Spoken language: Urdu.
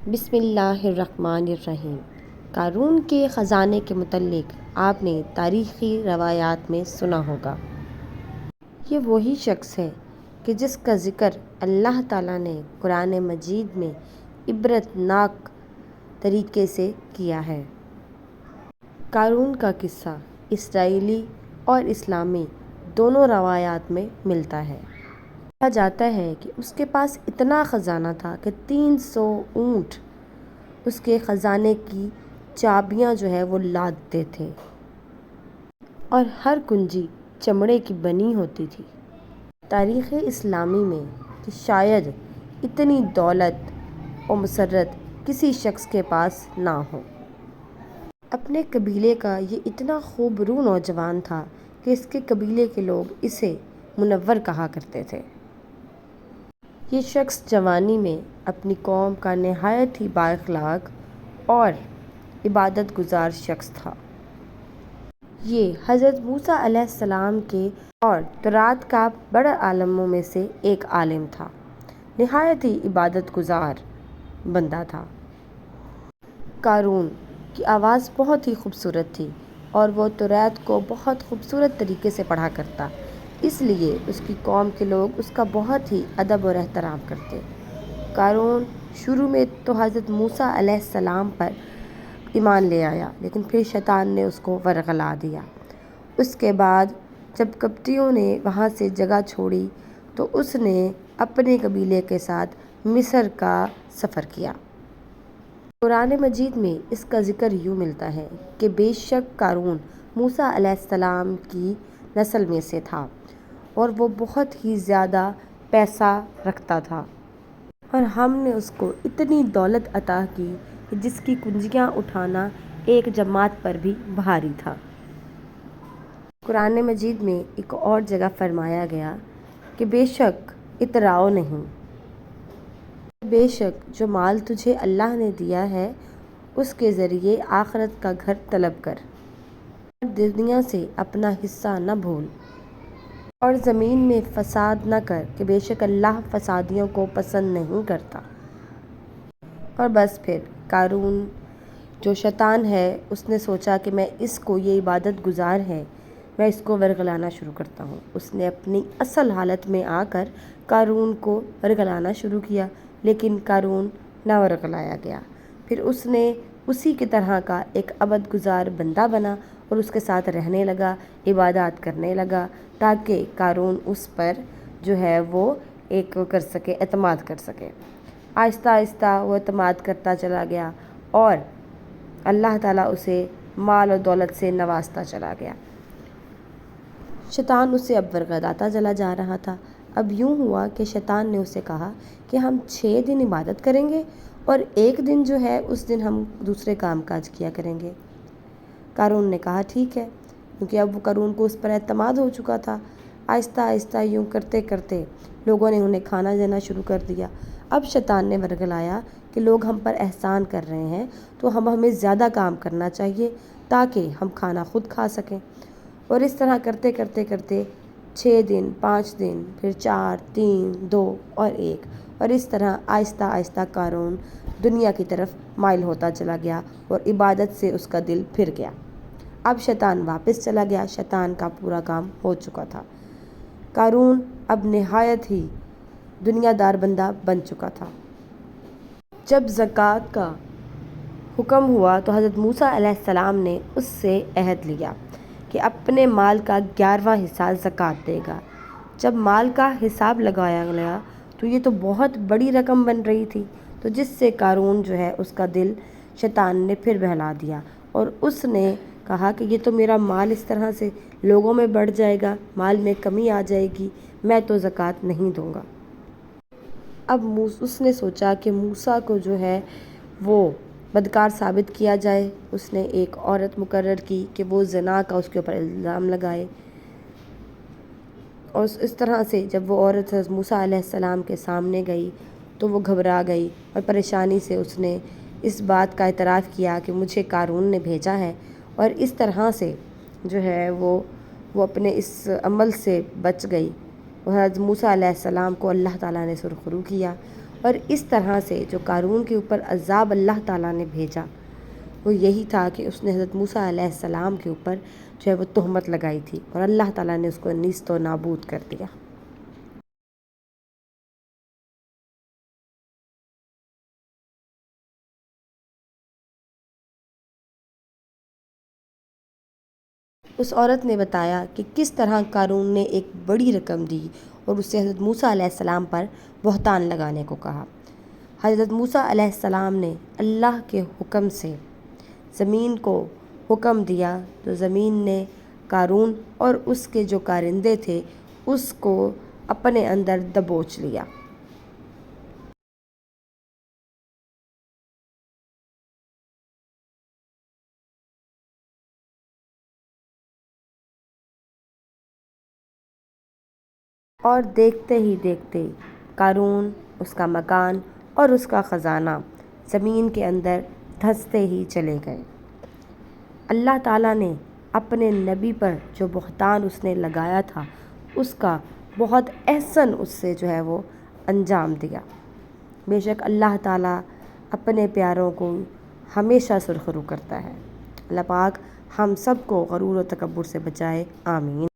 بسم اللہ الرحمن الرحیم۔ قارون کے خزانے کے متعلق آپ نے تاریخی روایات میں سنا ہوگا۔ یہ وہی شخص ہے کہ جس کا ذکر اللہ تعالیٰ نے قرآن مجید میں عبرت ناک طریقے سے کیا ہے۔ قارون کا قصہ اسرائیلی اور اسلامی دونوں روایات میں ملتا ہے۔ کہا جاتا ہے کہ اس کے پاس اتنا خزانہ تھا کہ 300 اونٹ اس کے خزانے کی چابیاں وہ لادتے تھے اور ہر کنجی چمڑے کی بنی ہوتی تھی۔ تاریخ اسلامی میں کہ شاید اتنی دولت و مسرت کسی شخص کے پاس نہ ہو۔ اپنے قبیلے کا یہ اتنا خوب رو نوجوان تھا کہ اس کے قبیلے کے لوگ اسے منور کہا کرتے تھے۔ یہ شخص جوانی میں اپنی قوم کا نہایت ہی بااخلاق اور عبادت گزار شخص تھا۔ یہ حضرت موسیٰ علیہ السلام کے اور تورات کا بڑے عالموں میں سے ایک عالم تھا۔ نہایت ہی عبادت گزار بندہ تھا۔ قارون کی آواز بہت ہی خوبصورت تھی اور وہ تورات کو بہت خوبصورت طریقے سے پڑھا کرتا، اس لیے اس کی قوم کے لوگ اس کا بہت ہی ادب اور احترام کرتے۔ قارون شروع میں تو حضرت موسیٰ علیہ السلام پر ایمان لے آیا، لیکن پھر شیطان نے اس کو ورغلا دیا۔ اس کے بعد جب قبطیوں نے وہاں سے جگہ چھوڑی تو اس نے اپنے قبیلے کے ساتھ مصر کا سفر کیا۔ قرآن مجید میں اس کا ذکر یوں ملتا ہے کہ بے شک قارون موسیٰ علیہ السلام کی نسل میں سے تھا اور وہ بہت ہی زیادہ پیسہ رکھتا تھا، اور ہم نے اس کو اتنی دولت عطا کی کہ جس کی کنجیاں اٹھانا ایک جماعت پر بھی بھاری تھا۔ قرآن مجید میں ایک اور جگہ فرمایا گیا کہ بے شک اتراؤ نہیں، بے شک جو مال تجھے اللہ نے دیا ہے اس کے ذریعے آخرت کا گھر طلب کر اور دنیا سے اپنا حصہ نہ بھول، اور زمین میں فساد نہ کر کہ بے شک اللہ فسادیوں کو پسند نہیں کرتا۔ اور بس پھر قارون جو شیطان ہے اس نے سوچا کہ میں اس کو، یہ عبادت گزار ہے، میں اس کو ورغلانا شروع کرتا ہوں۔ اس نے اپنی اصل حالت میں آ کر قارون کو ورغلانا شروع کیا، لیکن قارون نہ ورغلایا گیا۔ پھر اس نے اسی کی طرح کا ایک عبادت گزار بندہ بنا اور اس کے ساتھ رہنے لگا، عبادات کرنے لگا، تاکہ قارون اس پر وہ ایک کر سکے، اعتماد کر سکے۔ آہستہ آہستہ وہ اعتماد کرتا چلا گیا اور اللہ تعالیٰ اسے مال و دولت سے نوازتا چلا گیا۔ شیطان اسے اب ورغلاتا چلا جا رہا تھا۔ اب یوں ہوا کہ شیطان نے اسے کہا کہ ہم 6 دن عبادت کریں گے اور ایک دن اس دن ہم دوسرے کام کاج کیا کریں گے۔ قارون نے کہا ٹھیک ہے، کیونکہ اب قارون کو اس پر اعتماد ہو چکا تھا۔ آہستہ آہستہ یوں کرتے کرتے لوگوں نے انہیں کھانا دینا شروع کر دیا۔ اب شیطان نے ورغلایا کہ لوگ ہم پر احسان کر رہے ہیں تو ہمیں زیادہ کام کرنا چاہیے تاکہ ہم کھانا خود کھا سکیں، اور اس طرح کرتے کرتے کرتے 6 دن، 5 دن، پھر 4، 3، 2 اور 1، اور اس طرح آہستہ آہستہ قارون دنیا کی طرف مائل ہوتا چلا گیا اور عبادت سے اس کا دل پھر گیا۔ اب شیطان واپس چلا گیا، شیطان کا پورا کام ہو چکا تھا۔ قارون اب نہایت ہی دنیا دار بندہ بن چکا تھا۔ جب زکوٰۃ کا حکم ہوا تو حضرت موسیٰ علیہ السلام نے اس سے عہد لیا کہ اپنے مال کا 11واں حصہ زکوٰۃ دے گا۔ جب مال کا حساب لگایا گیا تو یہ تو بہت بڑی رقم بن رہی تھی، تو جس سے قارون اس کا دل شیطان نے پھر بہلا دیا اور اس نے کہا کہ یہ تو میرا مال اس طرح سے لوگوں میں بڑھ جائے گا، مال میں کمی آ جائے گی، میں تو زکوٰۃ نہیں دوں گا۔ اب اس نے سوچا کہ موسیٰ کو وہ بدکار ثابت کیا جائے۔ اس نے ایک عورت مقرر کی کہ وہ زنا کا اس کے اوپر الزام لگائے، اور اس طرح سے جب وہ عورت حضرت موسیٰ علیہ السلام کے سامنے گئی تو وہ گھبرا گئی اور پریشانی سے اس نے اس بات کا اعتراف کیا کہ مجھے قارون نے بھیجا ہے، اور اس طرح سے وہ اپنے اس عمل سے بچ گئی۔ حضرت موسیٰ علیہ السلام کو اللہ تعالیٰ نے سرخرو کیا اور اس طرح سے جو قارون کے اوپر عذاب اللہ تعالیٰ نے بھیجا وہ یہی تھا کہ اس نے حضرت موسیٰ علیہ السلام کے اوپر جو ہے وہ تہمت لگائی تھی، اور اللہ تعالیٰ نے اس کو نیست و نابود کر دیا۔ اس عورت نے بتایا کہ کس طرح قارون نے ایک بڑی رقم دی اور اس سے حضرت موسیٰ علیہ السلام پر بہتان لگانے کو کہا۔ حضرت موسیٰ علیہ السلام نے اللہ کے حکم سے زمین کو حکم دیا تو زمین نے قارون اور اس کے جو کارندے تھے اس کو اپنے اندر دبوچ لیا۔ اور دیکھتے ہی دیکھتے قارون، اس کا مکان اور اس کا خزانہ زمین کے اندر دھنستے ہی چلے گئے۔ اللہ تعالیٰ نے اپنے نبی پر جو بہتان اس نے لگایا تھا اس کا بہت احسن اس سے جو ہے وہ انجام دیا۔ بے شک اللہ تعالیٰ اپنے پیاروں کو ہمیشہ سرخرو کرتا ہے۔ اللہ پاک ہم سب کو غرور و تکبر سے بچائے، آمین۔